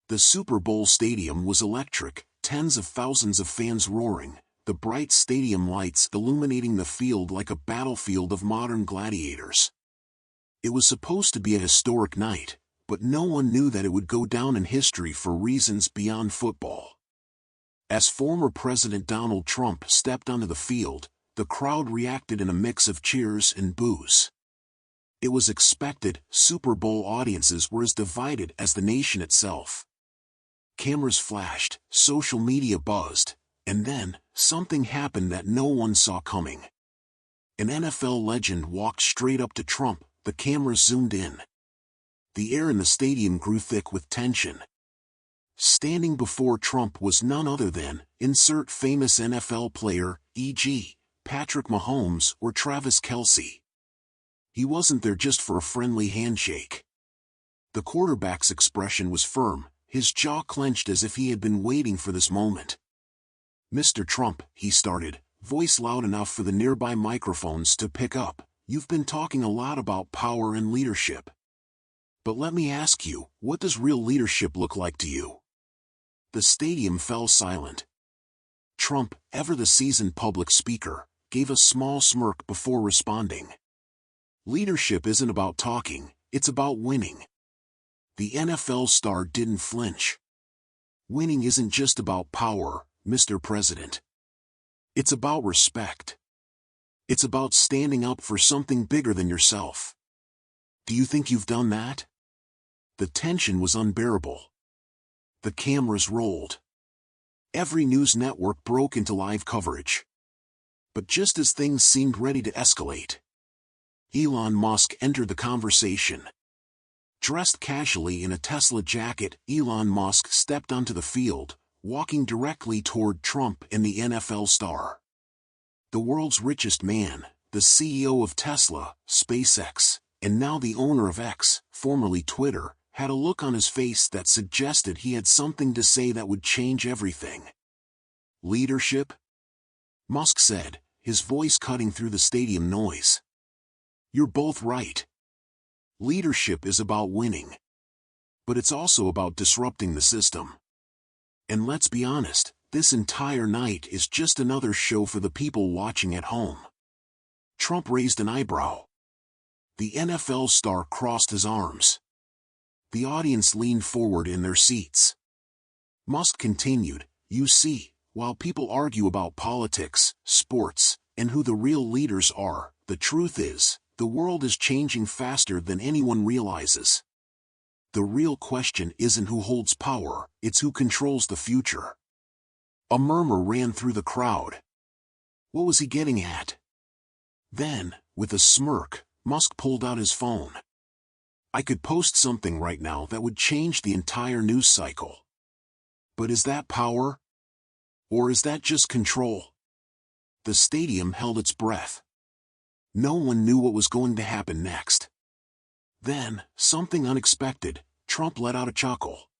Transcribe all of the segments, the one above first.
The Super Bowl stadium was electric, tens of thousands of fans roaring, the bright stadium lights illuminating the field like a battlefield of modern gladiators. It was supposed to be a historic night, but no one knew that it would go down in history for reasons beyond football. As former President Donald Trump stepped onto the field, the crowd reacted in a mix of cheers and boos. It was expected. Super Bowl audiences were as divided as the nation itself. Cameras flashed, social media buzzed, and then, something happened that no one saw coming. An NFL legend walked straight up to Trump, the cameras zoomed in. The air in the stadium grew thick with tension. Standing before Trump was none other than, insert famous NFL player, e.g., Patrick Mahomes or Travis Kelce. He wasn't there just for a friendly handshake. The quarterback's expression was firm, his jaw clenched as if he had been waiting for this moment. "Mr. Trump," he started, voice loud enough for the nearby microphones to pick up, "you've been talking a lot about power and leadership. But let me ask you, what does real leadership look like to you?" The stadium fell silent. Trump, ever the seasoned public speaker, gave a small smirk before responding. "Leadership isn't about talking, it's about winning." The NFL star didn't flinch. "Winning isn't just about power, Mr. President. It's about respect. It's about standing up for something bigger than yourself. Do you think you've done that?" The tension was unbearable. The cameras rolled. Every news network broke into live coverage. But just as things seemed ready to escalate, Elon Musk entered the conversation. Dressed casually in a Tesla jacket, Elon Musk stepped onto the field, walking directly toward Trump and the NFL star. The world's richest man, the CEO of Tesla, SpaceX, and now the owner of X, formerly Twitter, had a look on his face that suggested he had something to say that would change everything. "Leadership?" Musk said, his voice cutting through the stadium noise. "You're both right. Leadership is about winning. But it's also about disrupting the system. And let's be honest, this entire night is just another show for the people watching at home." Trump raised an eyebrow. The NFL star crossed his arms. The audience leaned forward in their seats. Musk continued, "You see, while people argue about politics, sports, and who the real leaders are, the truth is, the world is changing faster than anyone realizes. The real question isn't who holds power, it's who controls the future." A murmur ran through the crowd. What was he getting at? Then, with a smirk, Musk pulled out his phone. "I could post something right now that would change the entire news cycle. But is that power? Or is that just control?" The stadium held its breath. No one knew what was going to happen next. Then, something unexpected, Trump let out a chuckle.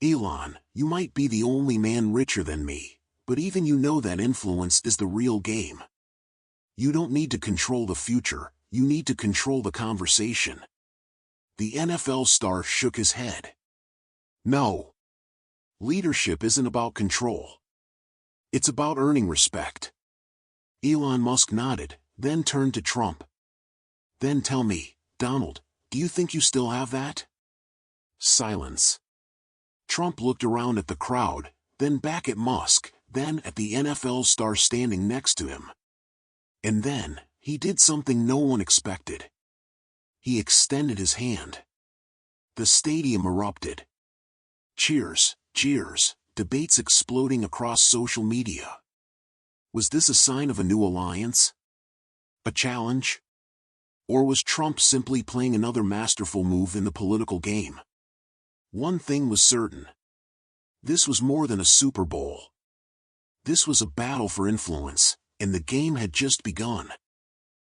"Elon, you might be the only man richer than me, but even you know that influence is the real game. You don't need to control the future, you need to control the conversation." The NFL star shook his head. "No. Leadership isn't about control. It's about earning respect." Elon Musk nodded, then turned to Trump. "Then tell me, Donald, do you think you still have that?" Silence. Trump looked around at the crowd, then back at Musk, then at the NFL star standing next to him. And then, he did something no one expected. He extended his hand. The stadium erupted. Cheers, cheers, debates exploding across social media. Was this a sign of a new alliance? A challenge? Or was Trump simply playing another masterful move in the political game? One thing was certain. This was more than a Super Bowl. This was a battle for influence, and the game had just begun.